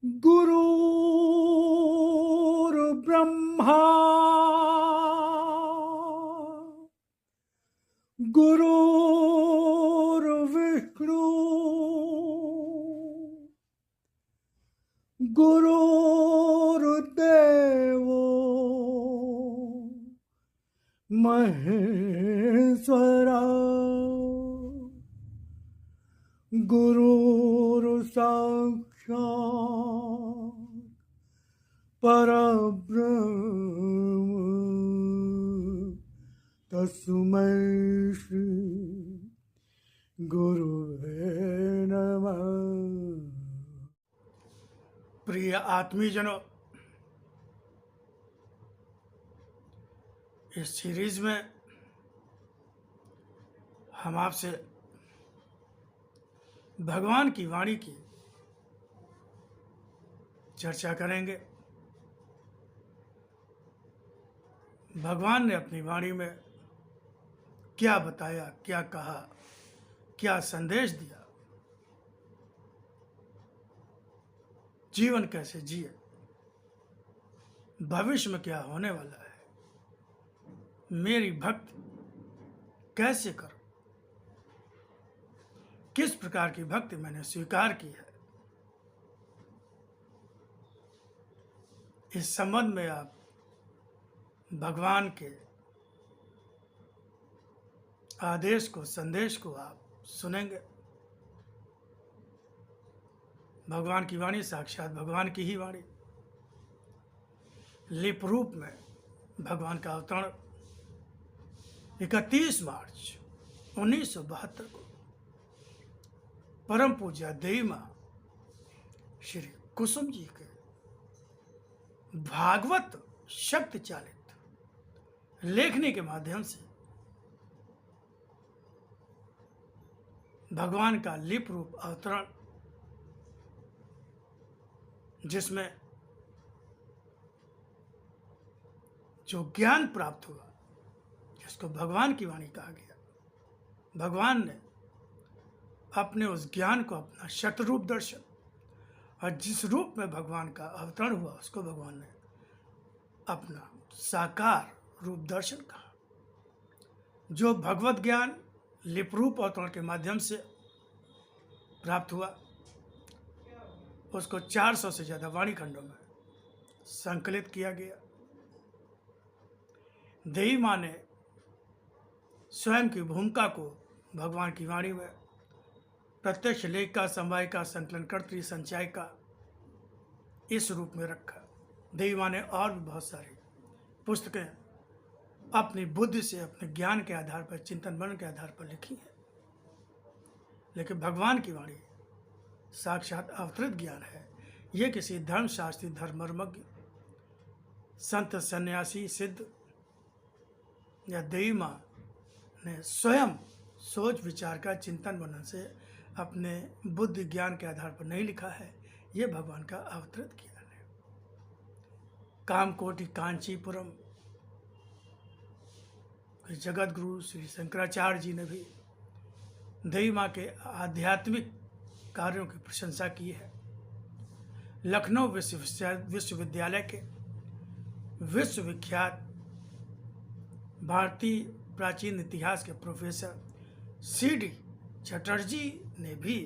गुरुर्ब्रह्मा गुरुर्विष्णु गुरुर्देवो महेश्वरा गुरुर्साक्षात् परब्रह्म तस्मै श्री गुरुवे नमः। प्रिय आत्मीजनों, इस सीरीज में हम आपसे भगवान की वाणी की चर्चा करेंगे। भगवान ने अपनी वाणी में क्या बताया, क्या कहा, क्या संदेश दिया, जीवन कैसे जिए, भविष्य में क्या होने वाला है, मेरी भक्ति कैसे करूं, किस प्रकार की भक्ति मैंने स्वीकार की है। इस संबंध में आप भगवान के आदेश को, संदेश को आप सुनेंगे। भगवान की वाणी साक्षात भगवान की ही वाणी। लिप रूप में भगवान का अवतरण 31 मार्च 1972 को परम पूज्य देवी मां श्री कुसुम जी के भागवत शक्ति चालित लेखनी के माध्यम से भगवान का लिप रूप अवतरण, जिसमें जो ज्ञान प्राप्त हुआ, जिसको भगवान की वाणी कहा गया, भगवान ने अपने उस ज्ञान को अपना शतरूप दर्शन, और जिस रूप में भगवान का अवतरण हुआ उसको भगवान ने अपना साकार रूप दर्शन कहा। जो भगवत ज्ञान लिप रूप अवतरण के माध्यम से प्राप्त हुआ, उसको 400 से ज़्यादा वाणी खंडों में संकलित किया गया। देवी माँ ने स्वयं की भूमिका को भगवान की वाणी में प्रत्यक्ष लेखिका, संवाहिका, संकलनकर्त्री, संचायिका इस रूप में रखा। देवी माँ ने और भी बहुत सारी पुस्तकें अपनी बुद्धि से, अपने ज्ञान के आधार पर, चिंतन मनन के आधार पर लिखी है। लेकिन भगवान की वाणी साक्षात अवतरित ज्ञान है। ये किसी धर्मशास्त्री, धर्ममर्मज्ञ, संत, सन्यासी, सिद्ध या देवी माँ ने स्वयं सोच विचार का, चिंतन मनन से अपने बुद्धि ज्ञान के आधार पर नहीं लिखा है। ये भगवान का अवतरित ज्ञान है। कामकोटि कांचीपुरम जगत गुरु श्री शंकराचार्य जी ने भी देवी माँ के आध्यात्मिक कार्यों की प्रशंसा की है। लखनऊ विश्वविद्यालय के विश्वविख्यात भारतीय प्राचीन इतिहास के प्रोफेसर C.D. चटर्जी ने भी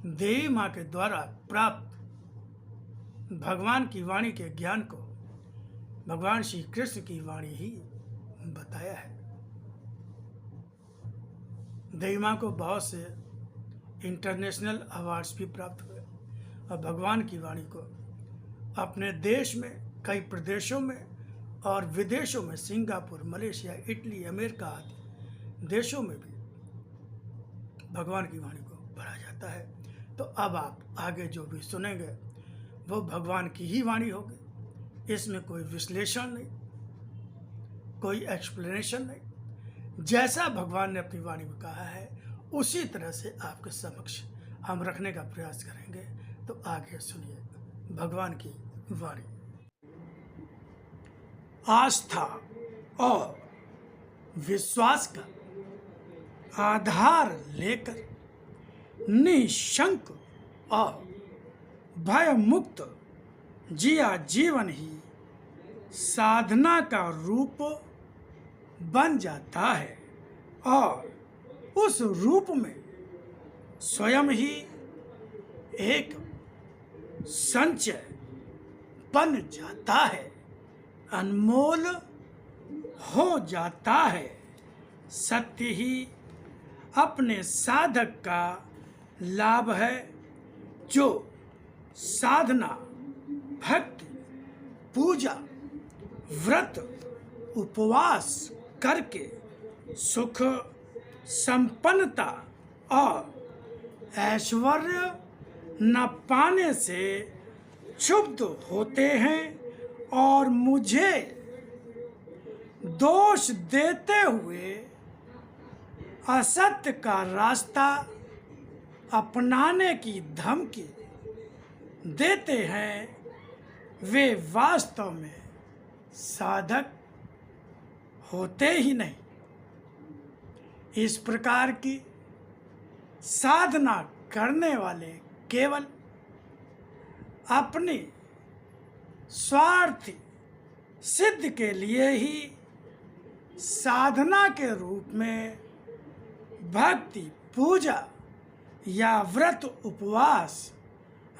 देवी माँ के द्वारा प्राप्त भगवान की वाणी के ज्ञान को भगवान श्री कृष्ण की वाणी ही बताया है। देवी माँ को बहुत से इंटरनेशनल अवार्ड्स भी प्राप्त हुए, और भगवान की वाणी को अपने देश में, कई प्रदेशों में और विदेशों में, सिंगापुर, मलेशिया, इटली, अमेरिका आदि देशों में भी भगवान की वाणी को पढ़ा जाता है। तो अब आप आगे जो भी सुनेंगे वो भगवान की ही वाणी होगी। इसमें कोई विश्लेषण नहीं, कोई एक्सप्लेनेशन नहीं। जैसा भगवान ने अपनी वाणी में कहा है उसी तरह से आपके समक्ष हम रखने का प्रयास करेंगे। तो आगे सुनिए भगवान की वाणी। आस्था और विश्वास का आधार लेकर निशंक और भय मुक्त जिया जीवन ही साधना का रूप बन जाता है और उस रूप में स्वयं ही एक संचय बन जाता है, अनमोल हो जाता है। सत्य ही अपने साधक का लाभ है, जो साधना, भक्ति, पूजा, व्रत, उपवास करके सुख, संपन्नता और ऐश्वर्य न पाने से क्षुब्ध होते हैं और मुझे दोष देते हुए असत्य का रास्ता अपनाने की धमकी देते हैं, वे वास्तव में साधक होते ही नहीं। इस प्रकार की साधना करने वाले केवल अपनी स्वार्थी सिद्ध के लिए ही साधना के रूप में भक्ति, पूजा या व्रत, उपवास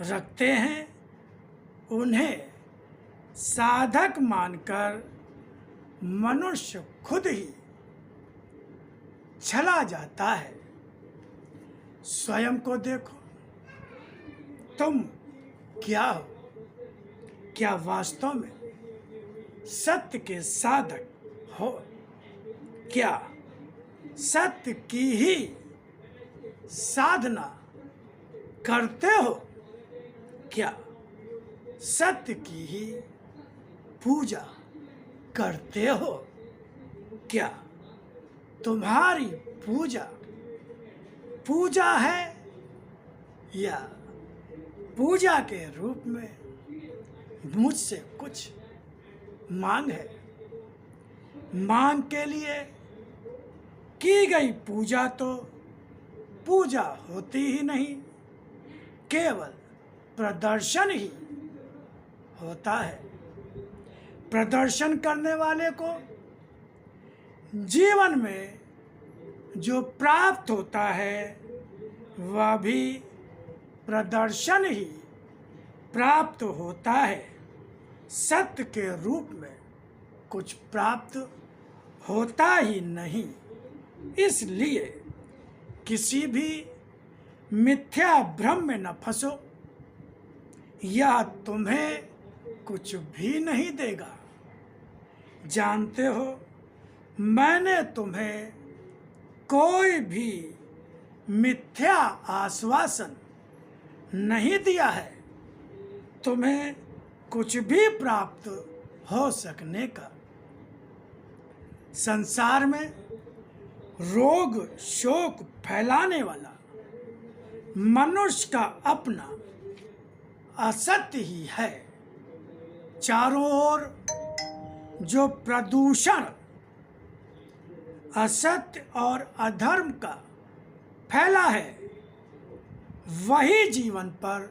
रखते हैं। उन्हें साधक मानकर मनुष्य खुद ही चला जाता है। स्वयं को देखो, तुम क्या हो? क्या वास्तव में सत्य के साधक हो? क्या सत्य की ही साधना करते हो? क्या सत्य की ही पूजा करते हो? क्या तुम्हारी पूजा पूजा है या पूजा के रूप में मुझसे कुछ मांग है? मांग के लिए की गई पूजा तो पूजा होती ही नहीं, केवल प्रदर्शन ही होता है। प्रदर्शन करने वाले को जीवन में जो प्राप्त होता है वह भी प्रदर्शन ही प्राप्त होता है। सत्य के रूप में कुछ प्राप्त होता ही नहीं। इसलिए किसी भी मिथ्या भ्रम में न फंसो, यह तुम्हें कुछ भी नहीं देगा। जानते हो, मैंने तुम्हें कोई भी मिथ्या आश्वासन नहीं दिया है तुम्हें कुछ भी प्राप्त हो सकने का। संसार में रोग शोक फैलाने वाला मनुष्य का अपना असत्य ही है। चारों ओर जो प्रदूषण असत्य और अधर्म का फैला है, वही जीवन पर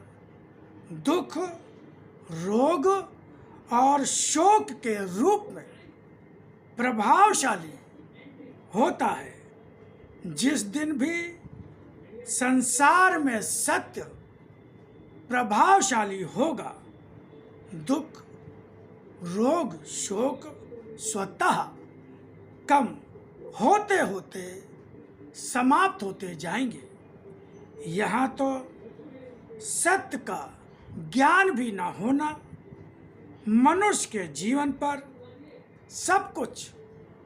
दुख, रोग और शोक के रूप में प्रभावशाली होता है। जिस दिन भी संसार में सत्य प्रभावशाली होगा, दुख, रोग, शोक स्वतः कम होते होते समाप्त होते जाएंगे। यहाँ तो सत्य का ज्ञान भी ना होना मनुष्य के जीवन पर सब कुछ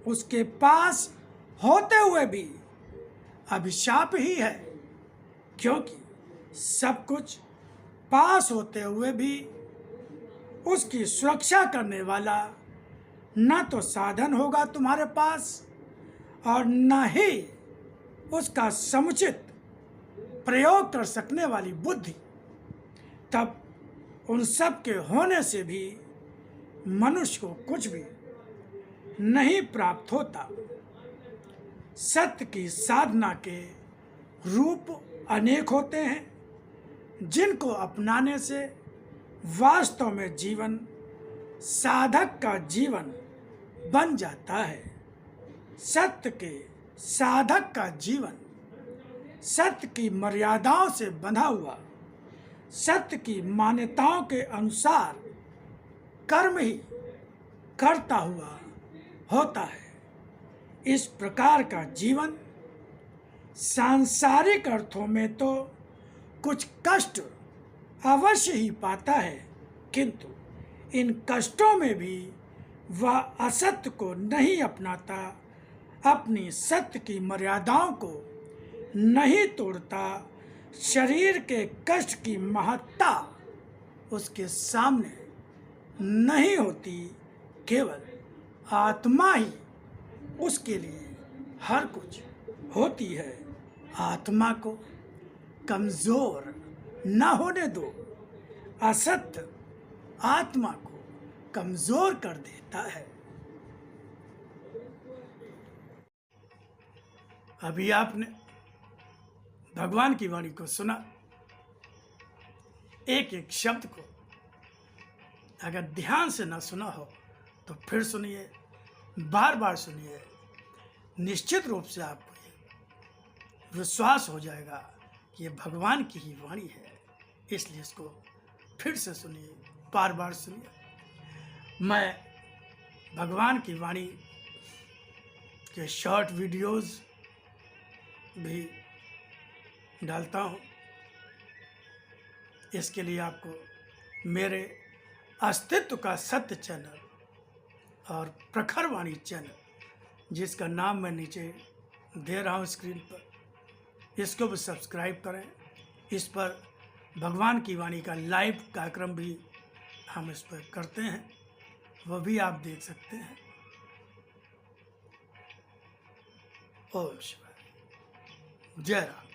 उसके पास होते हुए भी अभिशाप ही है, क्योंकि सब कुछ पास होते हुए भी उसकी सुरक्षा करने वाला न तो साधन होगा तुम्हारे पास और न ही उसका समुचित प्रयोग कर सकने वाली बुद्धि। तब उन सब के होने से भी मनुष्य को कुछ भी नहीं प्राप्त होता। सत्य की साधना के रूप अनेक होते हैं, जिनको अपनाने से वास्तव में जीवन साधक का जीवन बन जाता है। सत्य के साधक का जीवन सत्य की मर्यादाओं से बंधा हुआ, सत्य की मान्यताओं के अनुसार कर्म ही करता हुआ होता है। इस प्रकार का जीवन सांसारिक अर्थों में तो कुछ कष्ट अवश्य ही पाता है, किंतु इन कष्टों में भी वह असत्य को नहीं अपनाता, अपनी सत्य की मर्यादाओं को नहीं तोड़ता। शरीर के कष्ट की महत्ता उसके सामने नहीं होती, केवल आत्मा ही उसके लिए हर कुछ होती है। आत्मा को कमजोर न होने दो। असत्य आत्मा को कमजोर कर देता है। अभी आपने भगवान की वाणी को सुना। एक एक शब्द को अगर ध्यान से ना सुना हो तो फिर सुनिए, बार बार सुनिए। निश्चित रूप से आपको ये विश्वास हो जाएगा कि ये भगवान की ही वाणी है। इसलिए इसको फिर से सुनिए, बार बार सुनिए। मैं भगवान की वाणी के शॉर्ट वीडियोस भी डालता हूँ। इसके लिए आपको मेरे अस्तित्व का सत्य चैनल और प्रखर वाणी चैनल, जिसका नाम मैं नीचे दे रहा हूँ स्क्रीन पर, इसको भी सब्सक्राइब करें। इस पर भगवान की वाणी का लाइव कार्यक्रम भी हम इस पर करते हैं, वह भी आप देख सकते हैं। ओम शिवाय। जय राम।